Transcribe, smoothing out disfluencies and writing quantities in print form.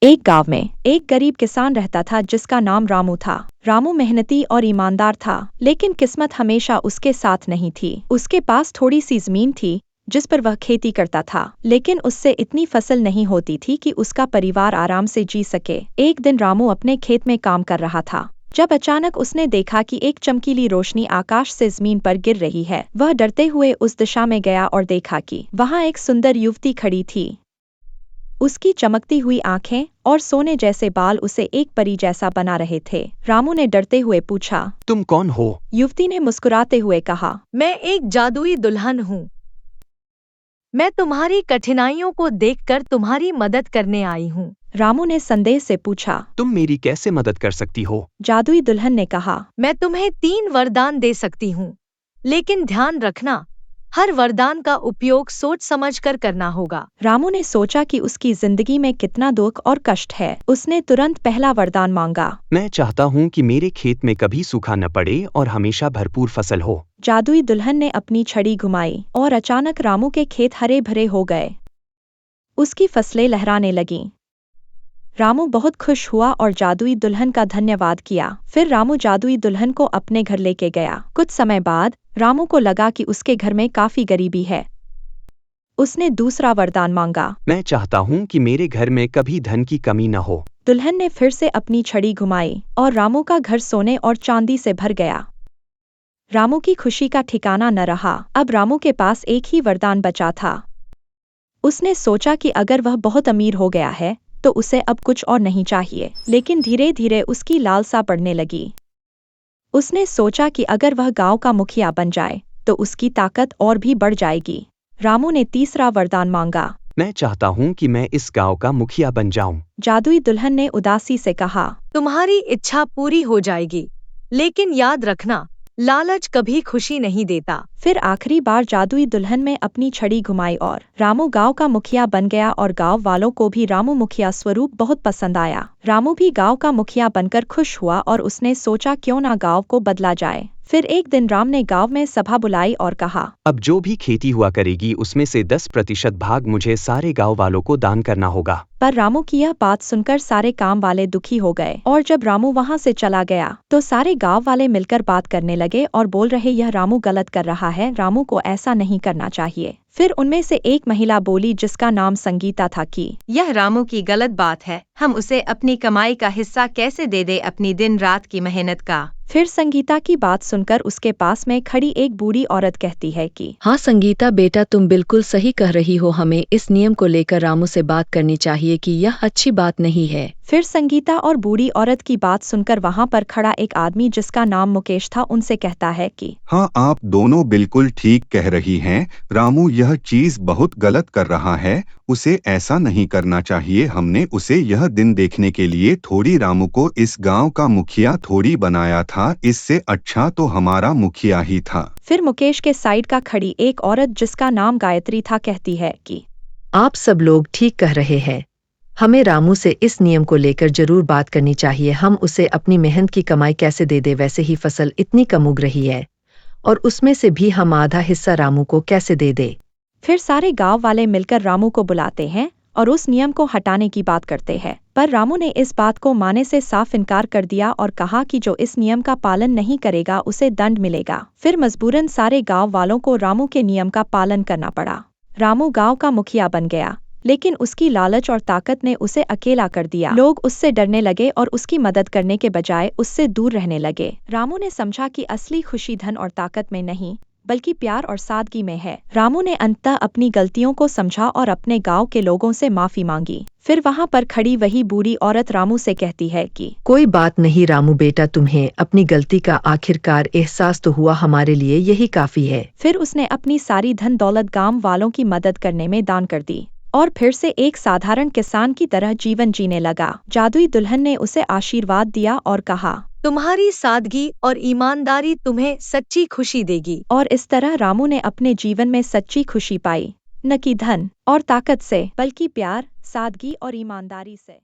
एक गांव में एक गरीब किसान रहता था जिसका नाम रामू था। रामू मेहनती और ईमानदार था, लेकिन किस्मत हमेशा उसके साथ नहीं थी। उसके पास थोड़ी सी जमीन थी जिस पर वह खेती करता था, लेकिन उससे इतनी फसल नहीं होती थी कि उसका परिवार आराम से जी सके। एक दिन रामू अपने खेत में काम कर रहा था जब अचानक उसने देखा कि एक चमकीली रोशनी आकाश से जमीन पर गिर रही है। वह डरते हुए उस दिशा में गया और देखा कि वहां एक सुंदर युवती खड़ी थी। उसकी चमकती हुई आंखें और सोने जैसे बाल उसे एक परी जैसा बना रहे थे। रामू ने डरते हुए पूछा, तुम कौन हो? युवती ने मुस्कुराते हुए कहा, मैं एक जादुई दुल्हन हूँ। मैं तुम्हारी कठिनाइयों को देखकर तुम्हारी मदद करने आई हूँ। रामू ने संदेह से पूछा, तुम मेरी कैसे मदद कर सकती हो? जादुई दुल्हन ने कहा, मैं तुम्हें 3 वरदान दे सकती हूँ, लेकिन ध्यान रखना, हर वरदान का उपयोग सोच समझकर करना होगा। रामू ने सोचा कि उसकी जिंदगी में कितना दुख और कष्ट है। उसने तुरंत पहला वरदान मांगा, मैं चाहता हूँ कि मेरे खेत में कभी सूखा न पड़े और हमेशा भरपूर फसल हो। जादुई दुल्हन ने अपनी छड़ी घुमाई और अचानक रामू के खेत हरे भरे हो गए। उसकी फसलें लहराने लगीं। रामू बहुत खुश हुआ और जादुई दुल्हन का धन्यवाद किया। फिर रामू जादुई दुल्हन को अपने घर लेके गया। कुछ समय बाद रामू को लगा कि उसके घर में काफी गरीबी है। उसने दूसरा वरदान मांगा, मैं चाहता हूँ कि मेरे घर में कभी धन की कमी न हो। दुल्हन ने फिर से अपनी छड़ी घुमाई और रामू का घर सोने और चांदी से भर गया। रामू की खुशी का ठिकाना न रहा। अब रामू के पास एक ही वरदान बचा था। उसने सोचा कि अगर वह बहुत अमीर हो गया है तो उसे अब कुछ और नहीं चाहिए। लेकिन धीरे धीरे उसकी लालसा बढ़ने लगी। उसने सोचा कि अगर वह गांव का मुखिया बन जाए तो उसकी ताकत और भी बढ़ जाएगी। रामू ने तीसरा वरदान मांगा, मैं चाहता हूँ कि मैं इस गांव का मुखिया बन जाऊं। जादुई दुल्हन ने उदासी से कहा, तुम्हारी इच्छा पूरी हो जाएगी, लेकिन याद रखना, लालच कभी खुशी नहीं देता। फिर आखिरी बार जादुई दुल्हन में अपनी छड़ी घुमाई और रामू गांव का मुखिया बन गया और गांव वालों को भी रामू मुखिया स्वरूप बहुत पसंद आया। रामू भी गांव का मुखिया बनकर खुश हुआ और उसने सोचा क्यों ना गांव को बदला जाए। फिर एक दिन राम ने गांव में सभा बुलाई और कहा, अब जो भी खेती हुआ करेगी उसमें से 10% भाग मुझे सारे गांव वालों को दान करना होगा। पर रामू की यह बात सुनकर सारे काम वाले दुखी हो गए और जब रामू वहां से चला गया तो सारे गांव वाले मिलकर बात करने लगे और बोल रहे, यह रामू गलत कर रहा है, रामू को ऐसा नहीं करना चाहिए। फिर उनमें से एक महिला बोली जिसका नाम संगीता था कि यह रामू की गलत बात है, हम उसे अपनी कमाई का हिस्सा कैसे दे दे अपनी दिन रात की मेहनत का। फिर संगीता की बात सुनकर उसके पास में खड़ी एक बूढ़ी औरत कहती है कि हाँ संगीता बेटा, तुम बिल्कुल सही कह रही हो, हमें इस नियम को लेकर रामू से बात करनी चाहिए कि यह अच्छी बात नहीं है। फिर संगीता और बूढ़ी औरत की बात सुनकर वहां पर खड़ा एक आदमी जिसका नाम मुकेश था उनसे कहता है कि हाँ, आप दोनों बिल्कुल ठीक कह रही हैं। रामू यह चीज बहुत गलत कर रहा है, उसे ऐसा नहीं करना चाहिए। हमने उसे यह दिन देखने के लिए थोड़ी रामू को इस गांव का मुखिया थोड़ी बनाया था, इससे अच्छा तो हमारा मुखिया ही था। फिर मुकेश के साइड का खड़ी एक औरत जिसका नाम गायत्री था कहती है कि आप सब लोग ठीक कह रहे हैं, हमें रामू से इस नियम को लेकर जरूर बात करनी चाहिए। हम उसे अपनी मेहनत की कमाई कैसे दे दे, वैसे ही फसल इतनी कम उग रही है और उसमें से भी हम आधा हिस्सा रामू को कैसे दे दे। फिर सारे गांव वाले मिलकर रामू को बुलाते हैं और उस नियम को हटाने की बात करते हैं, पर रामू ने इस बात को मानने से साफ इनकार कर दिया और कहा कि जो इस नियम का पालन नहीं करेगा उसे दंड मिलेगा। फिर मजबूरन सारे गांव वालों को रामू के नियम का पालन करना पड़ा। रामू गांव का मुखिया बन गया, लेकिन उसकी लालच और ताकत ने उसे अकेला कर दिया। लोग उससे डरने लगे और उसकी मदद करने के बजाय उससे दूर रहने लगे। रामू ने समझा कि असली खुशी धन और ताकत में नहीं बल्कि प्यार और सादगी में है। रामू ने अंततः अपनी गलतियों को समझा और अपने गांव के लोगों से माफी मांगी। फिर वहां पर खड़ी वही बूढ़ी औरत रामू से कहती है कि कोई बात नहीं रामू बेटा, तुम्हें अपनी गलती का आखिरकार एहसास तो हुआ, हमारे लिए यही काफी है। फिर उसने अपनी सारी धन दौलत गांव वालों की मदद करने में दान कर दी और फिर से एक साधारण किसान की तरह जीवन जीने लगा। जादुई दुल्हन ने उसे आशीर्वाद दिया और कहा, तुम्हारी सादगी और ईमानदारी तुम्हें सच्ची खुशी देगी। और इस तरह रामू ने अपने जीवन में सच्ची खुशी पाई, न कि धन और ताकत से बल्कि प्यार, सादगी और ईमानदारी से।